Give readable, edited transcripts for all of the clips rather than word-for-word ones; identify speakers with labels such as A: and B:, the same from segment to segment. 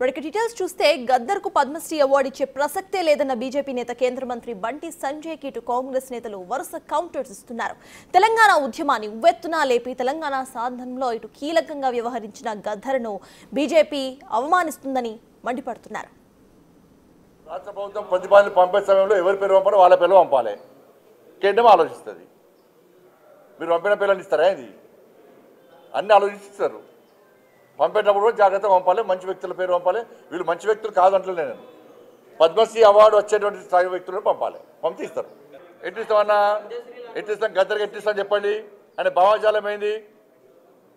A: ఇక డీటెయిల్స్ చూస్తే గద్దర్కు పద్మశ్రీ అవార్డు ఇచ్చే ప్రసక్తే లేదన్న బీజేపీ నేత కేంద్ర మంత్రి బండి సంజయ్కి ఇటు కాంగ్రెస్ నేతలు వరుస కౌంటర్స్ ఇస్తున్నారు. తెలంగాణ ఉద్యమాన్ని ఉవ్వెత్తున లేపి తెలంగాణ సాధనలో ఇటు కీలకంగా వ్యవహరించిన గద్దర్ను బీజేపీ అవమానిస్తుందని మండిపడుతున్నారు.
B: రాష్ట్ర ప్రభుత్వం ప్రతిపాదనలు పంపే సమయంలో ఎవరి పేరు పంపాలో వాళ్ళ పేరు పంపాలి. కేంద్రం ఆలోచిస్తుంది. మీరు పంపిన పేర్లను ఇస్తారా? ఇది అన్ని ఆలోచిస్తారు. పంపేటప్పుడు కూడా జాగ్రత్తగా పంపాలి. మంచి వ్యక్తుల పేరు పంపాలి. వీళ్ళు మంచి వ్యక్తులు కాదంటలే నేను. పద్మశ్రీ అవార్డు వచ్చేటువంటి స్థాయి వ్యక్తులను పంపాలి. పంపిస్తారు. ఎట్టిస్తామన్నా ఎట్టిస్తాం? గద్దరికి ఎట్టిస్తాం చెప్పండి. ఆయన భావజాలం ఏంది?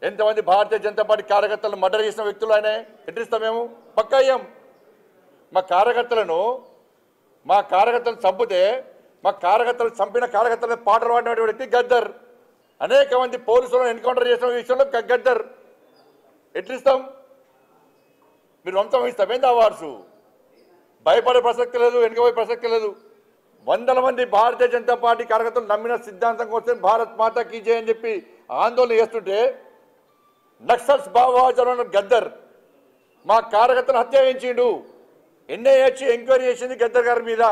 B: ఎంతమంది భారతీయ జనతా పార్టీ కార్యకర్తలను మర్డర్ చేసిన వ్యక్తులు ఆయన ఎట్టిస్తాం? మేము పక్కా అయ్యాం. మా కార్యకర్తలను చంపితే మా కార్యకర్తలు చంపిన కార్యకర్తలను పాటలు పాడినటువంటి వ్యక్తి గద్దర్. అనేక మంది పోలీసులను ఎన్కౌంటర్ చేసిన విషయంలో గద్దర్. ఎట్లిస్తాం? మీరు వంశం ఇస్తాం ఏంది అవార్డ్స్? భయపడే ప్రసక్తి లేదు, వెనుకపోయే ప్రసక్తి లేదు. వందల మంది భారతీయ జనతా పార్టీ కార్యకర్తలు నమ్మిన సిద్ధాంతం కోసం భారత్ మాతా కీ జై అని చెప్పి ఆందోళన చేస్తుంటే నక్సల్స్ భావజాలం గద్దర్ మా కార్యకర్తలు హత్య చేయించిండు. ఎన్ఐఏ ఎంక్వైరీ చేసింది గద్దర్ గారి మీద.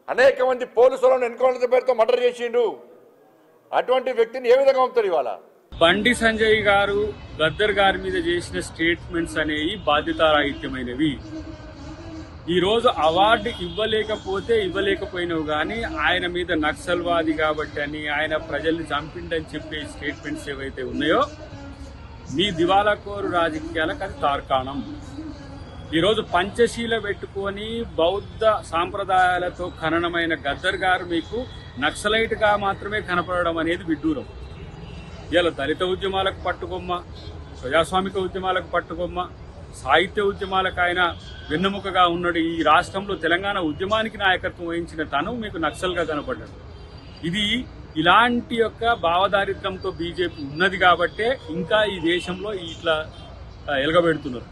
B: అనేక మంది పోలీసులను ఎన్కౌంటర్ పేరుతో మర్డర్ చేసిండు. అటువంటి వ్యక్తిని ఏ విధంగా పంపుతారు? ఇవాళ
C: బండి సంజయ్ గారు గద్దర్ గారి మీద చేసిన స్టేట్మెంట్స్ అనేవి బాధ్యతారాహిత్యమైనవి. ఈరోజు అవార్డు ఇవ్వలేకపోయినవి కానీ ఆయన మీద నక్సల్వాది కాబట్టి అని, ఆయన ప్రజల్ని చంపిండని చెప్పే స్టేట్మెంట్స్ ఏవైతే ఉన్నాయో మీ దివాలాకోరు రాజకీయాలకు అది తార్కాణం. ఈరోజు పంచశీల పెట్టుకొని బౌద్ధ సాంప్రదాయాలతో ఖననమైన గద్దర్ గారు మీకు నక్సలైట్గా మాత్రమే కనపడడం అనేది విడ్డూరం. ఇలా దళిత ఉద్యమాలకు పట్టుకొమ్మ, ప్రజాస్వామిక ఉద్యమాలకు పట్టుకొమ్మ, సాహిత్య ఉద్యమాలకు ఆయన వెన్నెముకగా ఉన్నాడు. ఈ రాష్ట్రంలో తెలంగాణ ఉద్యమానికి నాయకత్వం వహించిన తను మీకు నక్సల్గా కనపడ్డాడు. ఇది ఇలాంటి యొక్క భావదారిద్ర్యంతో బీజేపీ ఉన్నది కాబట్టే ఇంకా ఈ దేశంలో ఇట్లా ఎలగబెడుతున్నారు.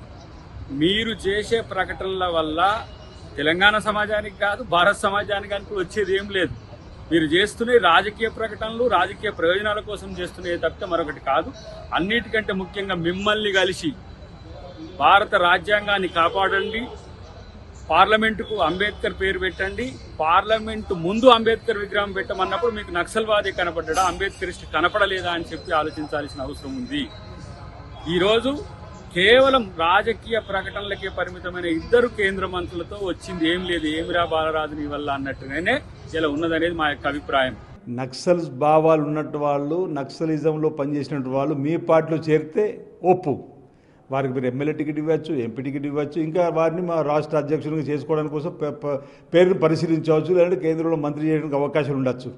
C: మీరు చేసే ప్రకటనల వల్ల తెలంగాణ సమాజానికి కాదు, భారత సమాజానికి అంటూ వచ్చేది ఏం లేదు. మీరు చేస్తున్న రాజకీయ ప్రకటనలు రాజకీయ ప్రయోజనాల కోసం చేస్తున్నది తప్పితే మరొకటి కాదు. అన్నిటికంటే ముఖ్యంగా మిమ్మల్ని కలిసి భారత రాజ్యాంగాన్ని కాపాడండి, పార్లమెంటుకు అంబేద్కర్ పేరు పెట్టండి, పార్లమెంటు ముందు అంబేద్కర్ విగ్రహం పెట్టమన్నప్పుడు మీకు నక్సల్వాది కనపడ్డా, అంబేద్కరిస్ట్ కనపడలేదా అని చెప్పి ఆలోచించాల్సిన అవసరం ఉంది. ఈరోజు కేవలం రాజకీయ ప్రకటనలకే పరిమితమైన ఇద్దరు కేంద్ర మంత్రులతో వచ్చింది ఏం లేదు. ఏమిరా బాలరాజుని వల్ల అన్నట్టుగానే ఇలా ఉన్నదనేది మా యొక్క అభిప్రాయం.
D: నక్సల్స్ భావాలు ఉన్నట్టు వాళ్ళు, నక్సలిజంలో పనిచేసినట్టు వాళ్ళు మీ పార్టీలో చేరితే ఒప్పు. వారికి మీరు ఎమ్మెల్యే టికెట్ ఇవ్వచ్చు, ఎంపీ టికెట్ ఇవ్వచ్చు, ఇంకా వారిని మా రాష్ట్ర అధ్యక్షునిగా చేసుకోవడానికి కోసం పేరును పరిశీలించవచ్చు, లేదంటే కేంద్రంలో మంత్రి చేయడానికి అవకాశాలు ఉండొచ్చు.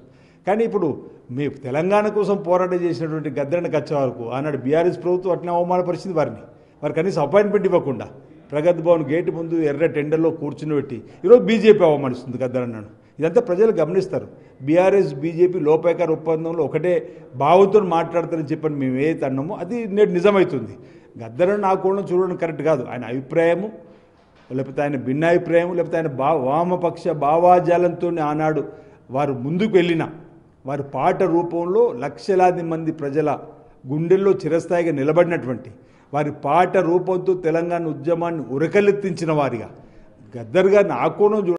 D: కానీ ఇప్పుడు మీ తెలంగాణ కోసం పోరాటం చేసినటువంటి గద్దర్ని వచ్చే వరకు ఆనాడు బీఆర్ఎస్ ప్రభుత్వం అట్లా అవమానపరిచింది వారిని. వారు కనీసం అపాయింట్మెంట్ ఇవ్వకుండా ప్రగతి భవన్ గేటు ముందు ఎర్ర టెండర్లో కూర్చుని పెట్టి ఈరోజు బీజేపీ అవమానిస్తుంది గద్దర్ అన్నాడు. ఇదంతా ప్రజలు గమనిస్తారు. బీఆర్ఎస్ బీజేపీ లోపాయకార ఒప్పందంలో ఒకటే భావంతో మాట్లాడతారని చెప్పని మేము ఏదైతే అన్నామో అది నేడు నిజమవుతుంది. గద్దర్ నా కోణం చూడడం కరెక్ట్ కాదు. ఆయన అభిప్రాయము, లేకపోతే ఆయన భిన్నాభిప్రాయము, లేకపోతే ఆయన వామపక్ష భావాజాలంతో ఆనాడు వారు ముందుకు వెళ్ళిన వారి పాట రూపంలో లక్షలాది మంది ప్రజల గుండెల్లో చిరస్థాయిగా నిలబడినటువంటి వారి పాట రూపంతో తెలంగాణ ఉద్యమాన్ని ఉరకలెత్తించిన వారిగా గద్దర్ గారిని ఆ కోణం